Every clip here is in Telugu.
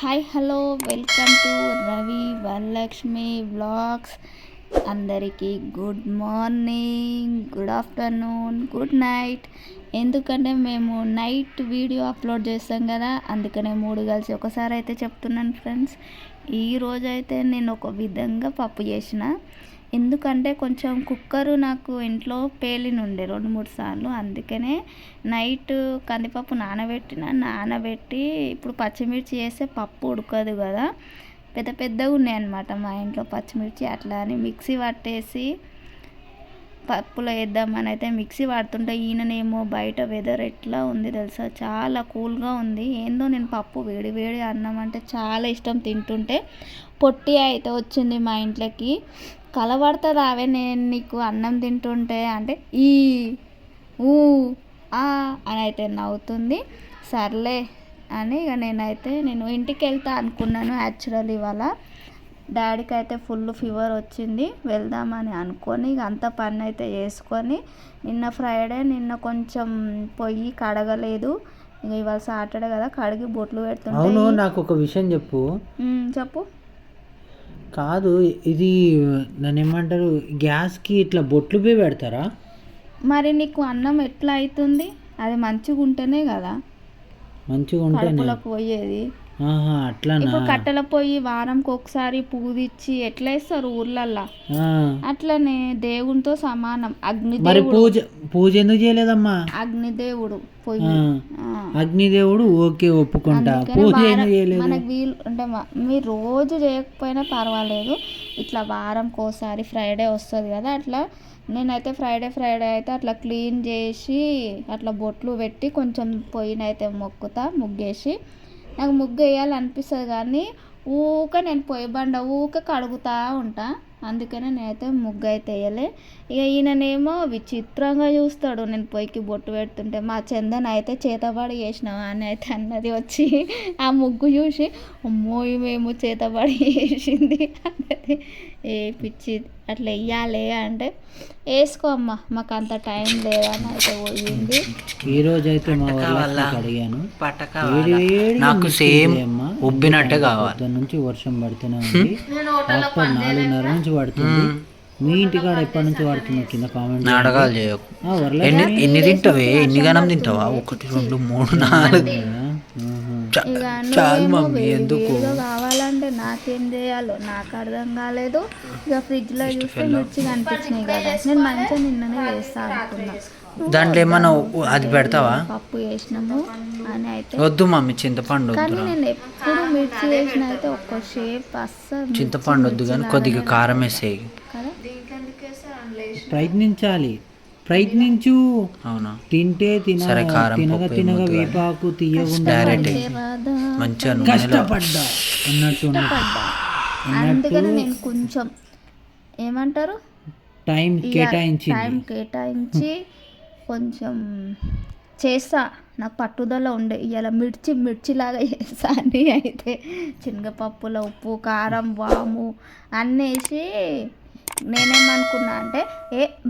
Hi hello welcome to Ravi Varalakshmi vlogs. అందరికీ good morning, good afternoon, good night. ఎందుకంటే మేము నైట్ వీడియో అప్లోడ్ చేస్తాం కదా, అందుకనే మూడు కలిసి ఒకసారి అయితే చెప్తున్నాను ఫ్రెండ్స్. ఈరోజు అయితే నేను ఒక విధంగా పప్పు చేసిన. ఎందుకంటే కొంచెం కుక్కరు నాకు ఇంట్లో పేలినుండే 2-3 సార్లు, అందుకనే నైట్ కందిపప్పు నానబెట్టి ఇప్పుడు పచ్చిమిర్చి వేస్తే పప్పు ఉడకదు కదా, పెద్ద పెద్దగా ఉన్నాయన్నమాట మా ఇంట్లో పచ్చిమిర్చి. అట్లా అని మిక్సీ పట్టేసి పప్పులో వేద్దామని అయితే మిక్సీ పడుతుంటే ఈయననేమో బయట వెదర్ ఎట్లా ఉంది తెలుసా, చాలా కూల్గా ఉంది. ఏందో నేను పప్పు వేడి వేడి అన్నం అంటే చాలా ఇష్టం తింటుంటే పొట్టి అయితే వచ్చింది మా ఇంట్లోకి. కలబడుతుంది అవే నేను నీకు అన్నం తింటుంటే అంటే ఈ ఊ ఆ అని అయితే నవ్వుతుంది. సర్లే అని ఇక నేను ఇంటికి వెళ్తా అనుకున్నాను. యాక్చువల్లీ ఇవాళ డాడీకి అయితే ఫుల్ ఫీవర్ వచ్చింది, వెళ్దామని అనుకొని ఇక అంత పని అయితే చేసుకొని నిన్న ఫ్రైడే కొంచెం పొయ్యి కడగలేదు. ఇక ఇవాళ సాటర్డే కదా, కడిగి బొట్లు పెడుతుంటే. అవును, నాకు ఒక విషయం చెప్పు. చెప్పు. కాదు, ఇది నన్ను ఏమంటారు, గ్యాస్కి ఇట్లా బొట్లు పోయి పెడతారా? మరి నీకు అన్నం ఎట్లా అవుతుంది? అది మంచిగా ఉంటేనే కదా మంచిగా ఉంటే పోయేది. అట్లా ఇప్పుడు కట్టెల పొయ్యి వారంకి ఒకసారి పూజిచ్చి ఎట్లా వేస్తారు ఊర్లల్లా, అట్లనే దేవునితో సమానం. పూజ ఎందుకు చేయలేదమ్మా? అగ్నిదేవుడు పొయ్యి, అగ్నిదేవుడు ఓకే ఒప్పుకుంటా. పూజ మనకు వీలు అంటే మీరు రోజు చేయకపోయినా పర్వాలేదు, ఇట్లా వారంకి ఒకసారి ఫ్రైడే వస్తుంది కదా, అట్లా నేనైతే ఫ్రైడే అయితే అట్లా క్లీన్ చేసి అట్లా బొట్లు పెట్టి కొంచెం పొయ్యినైతే ముగ్గేసి. నాకు ముగ్గు వేయాలనిపిస్తుంది కానీ నేను పొయ్యి బండ కడుగుతూ ఉంటా, అందుకనే నేనైతే ముగ్గు అయితే వేయలే. ఇక ఈయననేమో విచిత్రంగా చూస్తాడు నేను పొయ్యికి బొట్టు పెడుతుంటే. మా చందన అయితే చేతబడి చేసినావా అని అయితే అన్నది వచ్చి, ఆ ముగ్గు చూసి అమ్మో మేము చేతబడి చేసింది అన్నది. ఏ పిచ్చి అట్లా వెయ్యాలి అంటే వేసుకో అమ్మ, మాకు అంత టైం లేదని అయితే పోయింది. ఈరోజు అయితే మా అడిగాను, నాకు సేమ్ ఉబ్బినట్టే కావాలి. నుంచి వర్షం పడుతూనే ఉంది, 4:30 నుంచి పడుతుంది. మీ ఇంటికాడ ఎప్పటి నుంచి పడుతుంది కింద కామెంట్ అడగాలి. ఎన్ని తింటావే, ఎన్ని గణం తింటావా? 1 2 3 4 చాలు మమ్మీ, ఎందుకు కావాలంటే నాకేం చేయాలో నాకు అర్థం కాలేదు. ఇక ఫ్రిడ్జ్లో చూస్తే మిర్చి కనిపించినాయి కదా, నేను మంచిగా నిన్ననే వేస్తా అనుకున్నా. దాంట్లో ఏమన్నా అది పెడతావా? పప్పు వేసినాము అని అయితే వద్దు మమ్మీ, చింతపండు. కానీ నేను ఎప్పుడు మిర్చి వేసిన అయితే ఒక్క షేప్ అస్సలు చింతపండు వద్దు కానీ కొద్దిగా కారం వేసేయి. ప్రయత్నించు. అవునా? తింటే తినగా వేపాకు తీయకుండా మంచిగా కష్టపడ్డా అన్నట్టు. అందుకని నేను కొంచెం ఏమంటారు టైం కేటాయించి కొంచెం చేస్తా. నాకు పట్టుదల ఉండే ఇవాళ మిర్చిలాగా చేస్తా అని అయితే శనగపప్పులో ఉప్పు కారం వాము అన్నీ వేసి. నేనేమనుకున్నా అంటే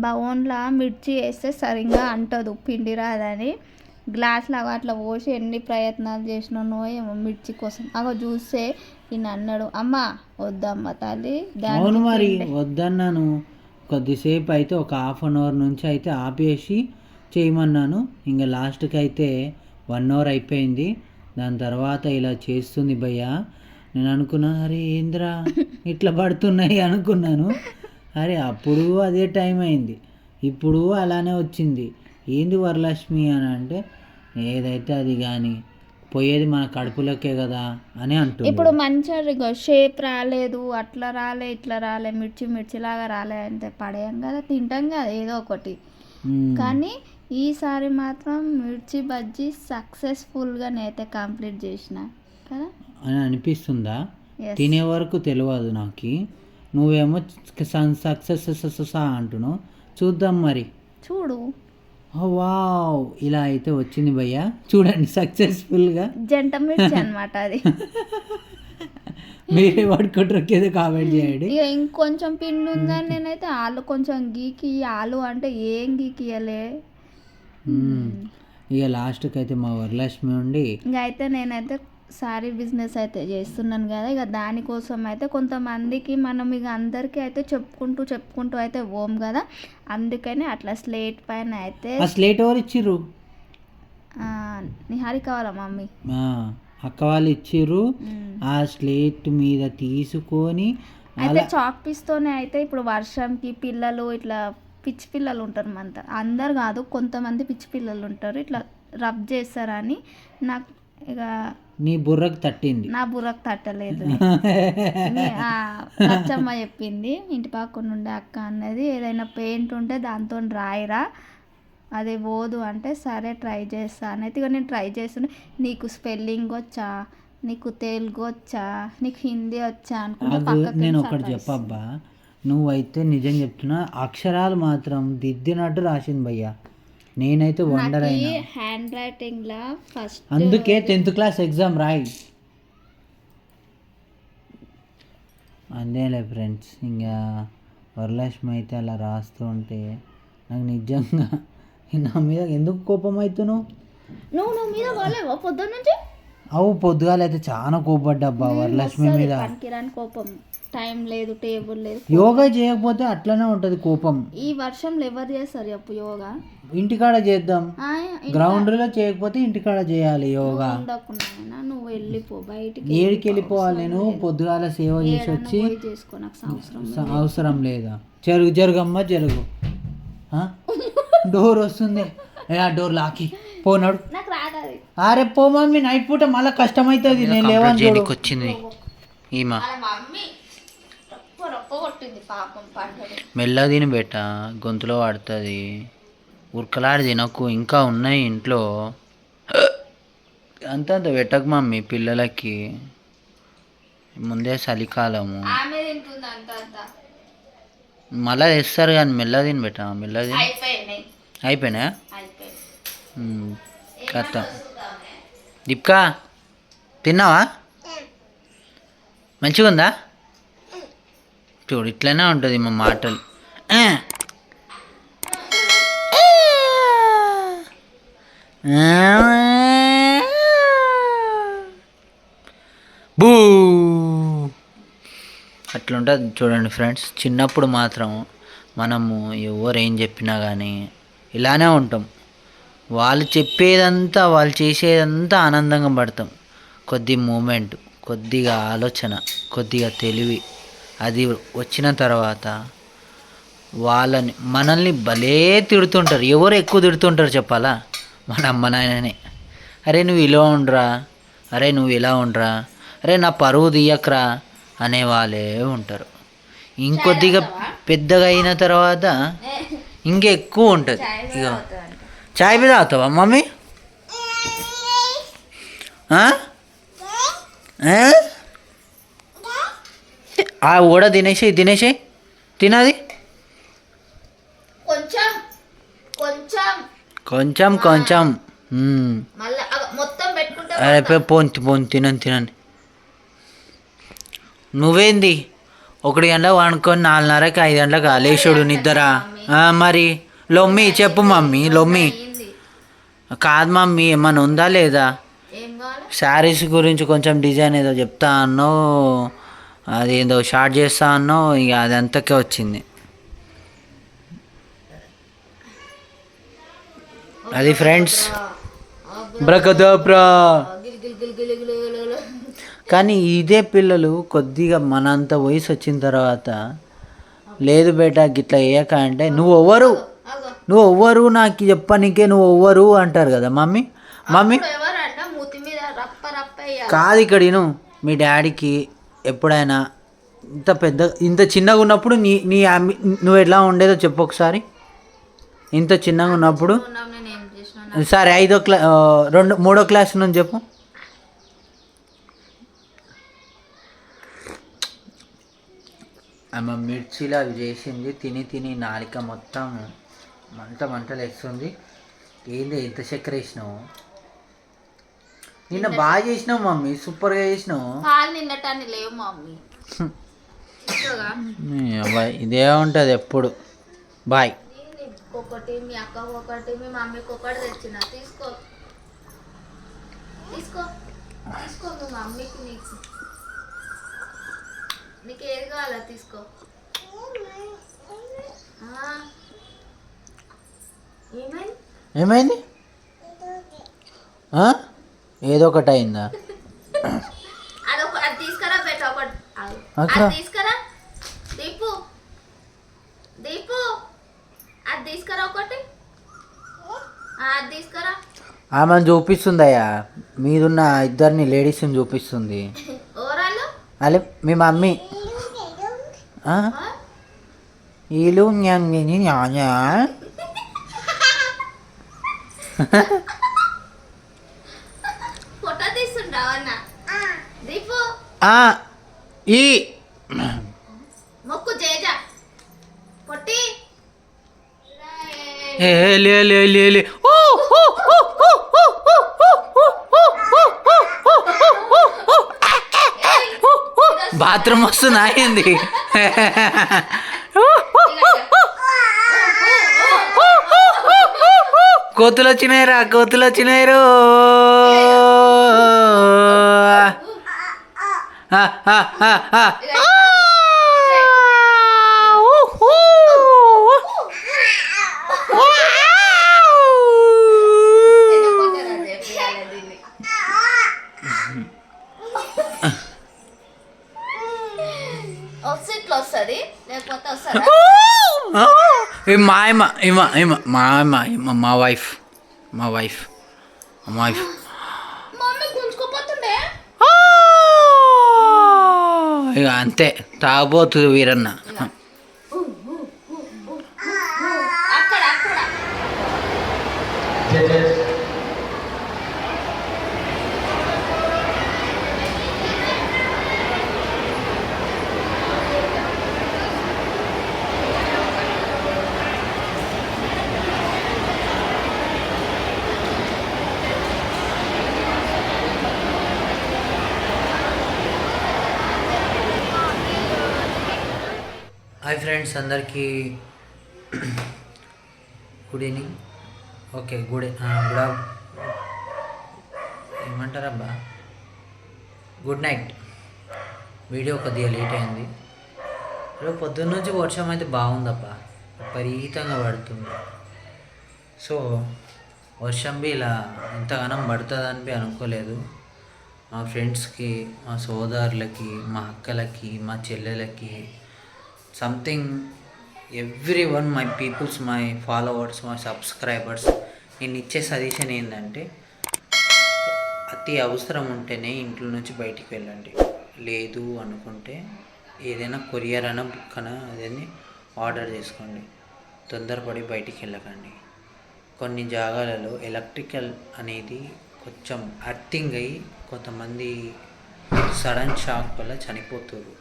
బౌన్లా మిర్చి వేస్తే సరిగ్గా అంటదు, పిండి రాదని గ్లాస్లో అట్లా పోసి ఎన్ని ప్రయత్నాలు చేసినానో ఏమో మిర్చి కోసం. అగో చూస్తే ఈయన అన్నాడు, అమ్మ వద్దమ్మ తల్లి. అవును మరి వద్దన్నాను. కొద్దిసేపు అయితే ఒక 1/2 అవర్ నుంచి అయితే ఆపేసి చేయమన్నాను. ఇంకా లాస్ట్కి అయితే 1 అవర్ అయిపోయింది. దాని తర్వాత ఇలా చేస్తుంది భయ్య. నేను అనుకున్నాను, అరే ఏంద్రా ఇట్లా పడుతున్నాయి అనుకున్నాను. అరే అప్పుడు అదే టైం అయింది, ఇప్పుడు అలానే వచ్చింది. ఏంది వరలక్ష్మి అని అంటే, ఏదైతే అది కానీ పోయేది మన కడుపులోకే కదా అని అంటుంది. ఇప్పుడు మంచిగా షేప్ రాలేదు, అట్లా రాలే ఇట్లా రాలే, మిర్చిలాగా రాలే అంటే పడేయం కదా, తింటాం కదా ఏదో ఒకటి. కానీ ఈసారి మాత్రం మిర్చి బజ్జీ సక్సెస్ఫుల్గా నేనైతే కంప్లీట్ చేసిన కదా అని అనిపిస్తుందా? తినే వరకు తెలియదు నాకు. నువ్వేమో సక్సెస్ అంటున్నావు. చూద్దాం మరి, చూడు. వావ్, ఇలా అయితే వచ్చింది భయ్య, చూడండి సక్సెస్ఫుల్గా. జంట మిర్చి అనమాట అది. మీరే పడుకుంటారు ఏదో కామెంట్ చేయండి. ఇక ఇంకొంచెం పిండి ఉందని నేనైతే ఆలు కొంచెం గీకి, ఆలు అంటే ఏం గీకియలే. ఇక లాస్ట్కి అయితే మా వరలక్ష్మి ఉండి ఇక అయితే నేనైతే శారీ బిజినెస్ అయితే చేస్తున్నాను కదా, ఇక దానికోసం అయితే కొంతమందికి మనం ఇక అందరికీ అయితే చెప్పుకుంటూ అయితే పోం కదా, అందుకని అట్లా స్లేట్ పైన అయితే ఆ స్లేట్ ఎవరు ఇచ్చిర్రు? నిహారిక వాళ్ళ మమ్మీ అక్క వాళ్ళు ఇచ్చిర్రు. ఆ స్లేట్ మీద తీసుకొని అయితే చాక్ పీస్తోనే అయితే ఇప్పుడు వర్షంకి పిల్లలు ఇట్లా పిచ్చి పిల్లలు ఉంటారు, అందరు కాదు కొంతమంది పిచ్చి పిల్లలు ఉంటారు, ఇట్లా రబ్ చేస్తారని నాకు ఇక నీ బుర్రకు తట్టింది. నా బుర్రకు తట్టలేదు. లచ్చమ్మ చెప్పింది, ఇంటి పక్కన ఉండే అక్క అన్నది, ఏదైనా పెయింట్ ఉంటే దాంతో రాయిరా, అది పోదు అంటే సరే ట్రై చేస్తాను అయితే ఇక నేను ట్రై చేస్తున్నా. నీకు స్పెల్లింగ్ వచ్చా, నీకు తెలుగు వచ్చా, నీకు హిందీ వచ్చా అనుకుంటా. నేను ఒకటి చెప్పబ్బా, నువ్వైతే నిజం చెప్తున్నా, అక్షరాలు మాత్రం దిద్దినట్టు రాసింది భయ్యా. నేనైతే వండర్ అయినా. హ్యాండ్ రైటింగ్ లా ఫస్ట్ అందుకే 10th క్లాస్ ఎగ్జామ్ రాయి. అంతేలే ఫ్రెండ్స్, ఇంకా వరలక్ష్మి అయితే అలా రాస్తూ ఉంటే నాకు నిజంగా నా మీద ఎందుకు కోపం అవుతున్నావు? నువ్వు మీద పోలేవా పొద్దున్న నుంచి? పొద్దుగాలైతే చాలా కోపడ్డబ్బా వరలక్ష్మి మీద. కోపం, టైం లేదు, టేబుల్ లేదు. యోగా చేయకపోతే అట్లనే ఉంటది కోపం. ఈ వర్షంలో ఎవరు చేస్తారు చెప్పు యోగా? ఇంటికాడ చేద్దాం, గ్రౌండ్ లో చేయకపోతే ఇంటికాడ చేయాలి యోగా. నువ్వు వెళ్ళిపో బయటికి. ఏడికి వెళ్ళిపోవాలి? నేను పొద్దుగాల సేవ చేసి వచ్చి అవసరం లేదా? జరుగమ్మా జరుగు. డోర్ వస్తుంది, ఆ డోర్ లాకి పోనాడు. అరే పో మమ్మీ, నైట్ పూట మళ్ళీ కష్టమవుతుంది. నేను లేవని వచ్చింది ఈమా. మెల్లగా తిని బెట్ట, గొంతులో పడుతుంది. ఉరకలాడి తినకు, ఇంకా ఉన్నాయి ఇంట్లో. అంత పెట్టకు మమ్మీ, పిల్లలకి ముందే చలికాలము. మళ్ళా తెస్తారు కానీ మెల్లగా తిని బెట్ట, మెల్లగా తిని. అయిపోయినా కరెక్ట్. దీప్కా తిన్నావా? మంచిగా ఉందా? చూడు ఇట్లనే ఉంటుంది మా మాటలు. బూ అట్లుంటుంది చూడండి ఫ్రెండ్స్. చిన్నప్పుడు మాత్రం మనము ఎవరు ఏం చెప్పినా కానీ ఇలానే ఉంటాం. వాళ్ళు చెప్పేదంతా, వాళ్ళు చేసేదంతా ఆనందంగా పడతాం. కొద్ది మూమెంట్, కొద్దిగా ఆలోచన, కొద్దిగా తెలివి అది వచ్చిన తర్వాత మనల్ని భలే తిడుతుంటారు. ఎవరు ఎక్కువ తిడుతుంటారు చెప్పాలా? మన అమ్మ నాయననే. అరే నువ్వు ఇలా ఉండరా, అరే నువ్వు ఇలా ఉండరా, అరే నా పరువు తీయకరా అనేవాళ్ళే ఉంటారు. ఇంకొద్దిగా పెద్దగా అయిన తర్వాత ఇంకెక్కువ ఉంటుంది. ఇక చాయ్ మీద తాగుతావా మమ్మీ? కూడా తినేసి తినది కొంచెం కొంచెం. అరే పోను తినండి. నువ్వేంది 1 గంటలకు వండుకొని 4:30కి 5 గంటలకు లేచుడు నిద్ర? మరి లొమ్మి చెప్పు మమ్మీ, లొమ్మి కాదు మమ్మీ. ఏమన్నా ఉందా లేదా? శారీస్ గురించి కొంచెం డిజైన్ ఏదో చెప్తా అన్నావు, అది ఏదో షార్ట్ చేస్తా అన్నావు, ఇక అది అంతకే వచ్చింది. అది ఫ్రెండ్స్ బ్రకదాబ్రా. కానీ ఇదే పిల్లలు కొద్దిగా మనంత వయసు వచ్చిన తర్వాత లేదు బేట గిట్లా వేయక అంటే నువ్వు ఎవ్వరు నాకు చెప్పనీకే నువ్వు ఎవ్వరు అంటారు కదా మమ్మీ. కాదు ఇక్కడ మీ డాడీకి ఎప్పుడైనా ఇంత చిన్నగా ఉన్నప్పుడు నువ్వు ఎట్లా ఉండేదో చెప్పు ఒకసారి. ఇంత చిన్నగా ఉన్నప్పుడు సరే 3వ క్లాస్ నుంచి చెప్పు. ఆమె మిర్చిలు అవి చేసింది తిని నాలిక మొత్తం మంటలు వేస్తుంది. ఏంది ఎంత చక్కెర వేసినావు? నిన్న బాగా చేసినావు మమ్మీ, సూపర్గా చేసినావు. ఇదే ఉంటుంది ఎప్పుడు. బాయ్. ఒకటి మీ అక్కకు ఒకటి, మీ మమ్మీకి ఒకటి తెచ్చిన, తీసుకో. తీసుకో మీ మమ్మీకి నీకు నీకు ఏది కావాలా తీసుకో. ఏమైంది ఏమైంది? ఏదో ఒకటి అయిందా? అది తీసుకురా బెట ఒకటి అక్కడ తీసుకురా దీపు దీపు అది తీసుకురా ఒకటి అది తీసుకురా. ఆమెను చూపిస్తుందయ్యా, మీదున్న ఇద్దరిని లేడీస్ని చూపిస్తుంది. ఓరాలు అలే మీ మమ్మీ వీళ్ళు ఫోటో తీస్తుండవన్నా దీపు ఈ మొక్కు జేజా పొట్టి లే లే లే లే బాత్రూమ్ వస్తుంది అయింది. కోతులు వచ్చినాయిరా, కోతులు వచ్చినాయిరు. ఇట్లా వస్తుంది లేకపోతే వస్తుందా? మా అమ్మ ఇమ్మ ఇమ్మ మా అమ్మ ఇమ్మ మా వైఫ్ మా వైఫ్ మా వైఫ్ మమ్మీ గుంజుకోపోతుండే. ఇక అంతే తాగబోతుంది వీరన్న. అక్కడ అక్కడ హాయ్ ఫ్రెండ్స్, అందరికీ గుడ్ ఈవినింగ్. ఓకే గుడ్ ఏమంటారబ్బా, గుడ్ నైట్. వీడియో కొద్దిగా లేట్ అయింది. రేపు పొద్దున్న నుంచి వర్షం అయితే బాగుందబ్బా, విపరీతంగా పడుతుంది. సో వర్షం బి ఇలా ఇంతగానం పడుతుందని బి అనుకోలేదు. మా ఫ్రెండ్స్కి, మా సోదరులకి, మా అక్కలకి, మా చెల్లెలకి, something everyone, my peoples, my followers, my subscribers, నేను ఇచ్చే సజెషన్ ఏంటంటే అతి అవసరం ఉంటేనే ఇంట్లో నుంచి బయటికి వెళ్ళండి. లేదు అనుకుంటే ఏదైనా కొరియర్ అయినా బుక్ అయినా అదేని ఆర్డర్ చేసుకోండి. తొందరపడి బయటికి వెళ్ళకండి. కొన్ని జాగాలలో ఎలక్ట్రికల్ అనేది కొంచెం అర్థింగ్ అయ్యి కొంతమంది సడన్ షాక్ వల్ల చనిపోతారు.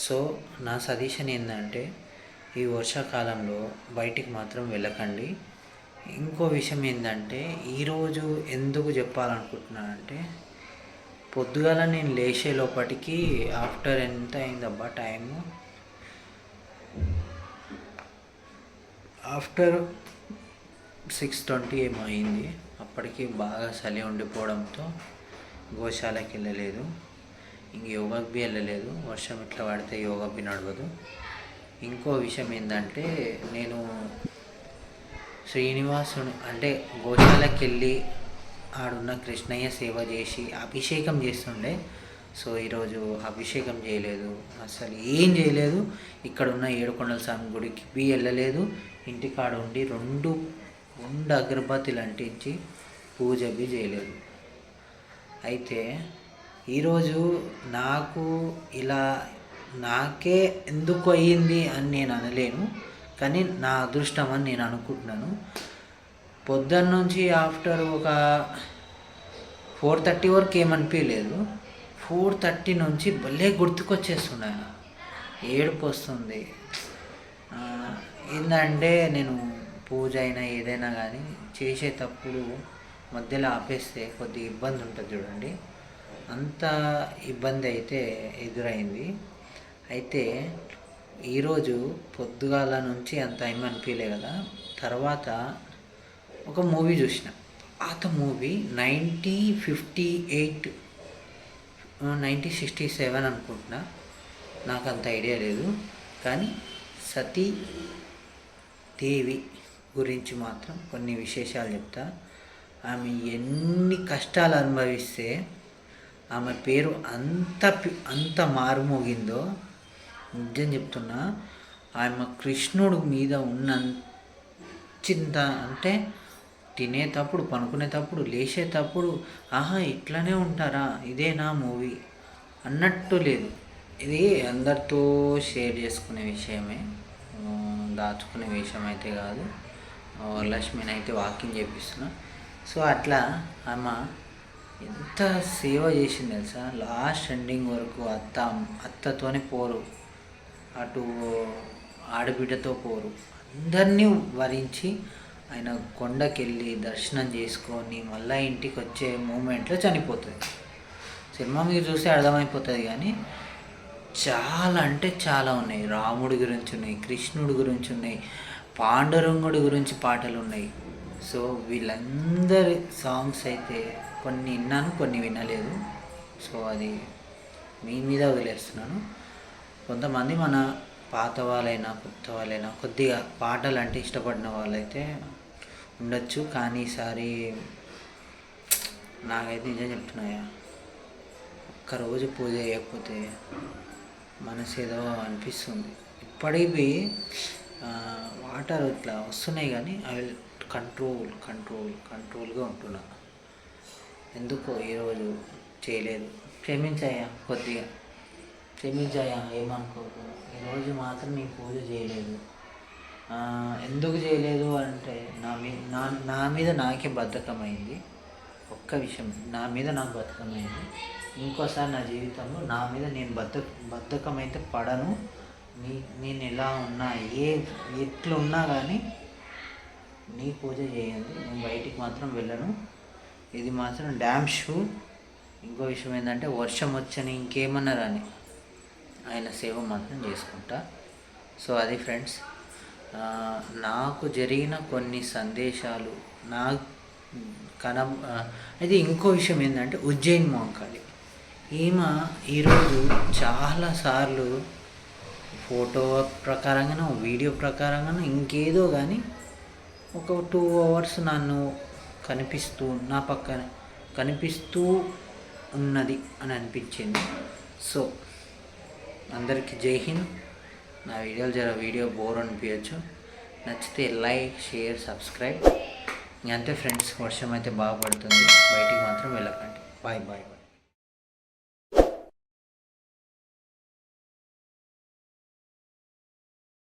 సో నా సజెషన్ ఏంటంటే ఈ వర్షాకాలంలో బయటికి మాత్రం వెళ్ళకండి. ఇంకో విషయం ఏంటంటే ఈరోజు ఎందుకు చెప్పాలనుకుంటున్నానంటే, పొద్దుగాల నేను లేచే లోపటికి ఆఫ్టర్ ఎంత అయిందబ్బా టైము, ఆఫ్టర్ 6:20 ఏమో అయింది. అప్పటికి బాగా చలి ఉండిపోవడంతో గోశాలకి వెళ్ళలేదు, ఇంక యోగాకి బి వెళ్ళలేదు. వర్షం ఇట్లా పడితే యోగా బి నడవదు. ఇంకో విషయం ఏంటంటే, నేను శ్రీనివాసుని అంటే గోశాలకి వెళ్ళి ఆడున్న కృష్ణయ్య సేవ చేసి అభిషేకం చేస్తుండే. సో ఈరోజు అభిషేకం చేయలేదు, అసలు ఏం చేయలేదు. ఇక్కడ ఉన్న ఏడుకొండల స్వామి గుడికి బి వెళ్ళలేదు. ఇంటికాడ ఉండి రెండు అగరబత్తిలు అంటించి పూజ బి చేయలేదు. అయితే ఈరోజు నాకు ఇలా నాకే ఎందుకు అయ్యింది అని నేను అనలేను, కానీ నా అదృష్టం అని నేను అనుకుంటున్నాను. పొద్దున్న నుంచి ఆఫ్టర్ ఒక 4:30 వరకు ఏమనిపించలేదు. 4:30 నుంచి భలే గుర్తుకొచ్చేస్తున్నాను, ఏడుపు వస్తుంది. ఏంటంటే నేను పూజ అయినా ఏదైనా కానీ చేసేటప్పుడు మధ్యలో ఆపేస్తే కొద్దిగా ఇబ్బంది ఉంటుంది చూడండి, అంత ఇబ్బంది అయితే ఎదురైంది. అయితే ఈరోజు పొద్దుగాల నుంచి అంత ఏమీ అనిపించలే కదా. తర్వాత ఒక మూవీ చూసిన, పాత మూవీ 1958 1967 అనుకుంటున్నా, నాకు అంత ఐడియా లేదు. కానీ సతీ దేవి గురించి మాత్రం కొన్ని విశేషాలు చెప్తా. ఆమె ఎన్ని కష్టాలు అనుభవిస్తే ఆమె పేరు అంత మారుమోగిందో నిజం చెప్తున్నా. ఆమె కృష్ణుడు మీద ఉన్న చింత అంటే తినేటప్పుడు, పనుకునేటప్పుడు, లేచేటప్పుడు ఇట్లానే ఉంటారా, ఇదేనా మూవీ అన్నట్టు లేదు. ఇది అందరితో షేర్ చేసుకునే విషయమే, దాచుకునే విషయం అయితే కాదు. వరలక్ష్మిని అయితే వాకింగ్ చేపిస్తున్నా. సో అట్లా ఆమె ఎంత సేవ చేసింది తెలుసా. లాస్ట్ ఎండింగ్ వరకు అత్తతోనే పోరు, అటు ఆడబిడ్డతో పోరు, అందరినీ వరించి ఆయన కొండకెళ్ళి దర్శనం చేసుకొని మళ్ళీ ఇంటికి వచ్చే మూమెంట్లో చనిపోతుంది. సినిమా మీరు చూస్తే అర్థమైపోతుంది. కానీ చాలా అంటే చాలా ఉన్నాయి. రాముడి గురించి ఉన్నాయి, కృష్ణుడి గురించి ఉన్నాయి, పాండురంగుడి గురించి పాటలు ఉన్నాయి. సో వీళ్ళందరి సాంగ్స్ అయితే కొన్ని విన్నాను, కొన్ని వినలేదు. సో అది మీ మీద వదిలేస్తున్నాను. కొంతమంది మన పాత వాళ్ళైనా కొత్త వాళ్ళైనా కొద్దిగా పాటలు అంటే ఇష్టపడిన వాళ్ళైతే ఉండొచ్చు. కానీ ఈసారి నాకైతే నిజం చెప్తున్నాయా, ఒక్కరోజు పూజ చేయకపోతే మనసు ఏదో అనిపిస్తుంది. ఇప్పటివి వాటర్ ఇట్లా వస్తున్నాయి కానీ అవి కంట్రోల్గా ఉంటున్నా. ఎందుకో ఈరోజు చేయలేదు. క్షమించాయా, కొద్దిగా క్షమించాయా, ఏమనుకోకు. ఈరోజు మాత్రం నేను పూజ చేయలేదు. ఎందుకు చేయలేదు అంటే నా మీద నాకే బద్ధకమైంది. ఒక్క విషయం, నా మీద నాకు బద్ధకమైంది. ఇంకోసారి నా జీవితంలో నా మీద నేను బద్ధకం అయితే పడను. నేను ఎలా ఉన్నా, ఎట్లున్నా కానీ నీ పూజ చేయండి, నేను బయటికి మాత్రం వెళ్ళను. ఇది మాత్రం డ్యామ్ షూర్. ఇంకో విషయం ఏంటంటే వర్షం వచ్చని ఇంకేమన్నా రాని ఆయన సేవ మాత్రం చేసుకుంటా. సో అది ఫ్రెండ్స్, నాకు జరిగిన కొన్ని సందేశాలు అయితే ఇంకో విషయం ఏంటంటే ఉజ్జయిన్ మహంకాళి ఈమె ఈరోజు చాలాసార్లు ఫోటో ప్రకారంగానో వీడియో ప్రకారంగానో ఇంకేదో కానీ ఒక 2 hours నన్ను నా పక్కన కనిపిస్తూ ఉన్నది అని అనిపించింది. సో అందరికీ జై హింద్. నా వీడియో బోర్ అనిపించచ్చు, నచ్చితే లైక్, షేర్, సబ్స్క్రైబ్. అంతే ఫ్రెండ్స్, వర్షం అయితే బాగా పడుతుంది, బయటికి మాత్రం వెళ్ళకండి. బాయ్.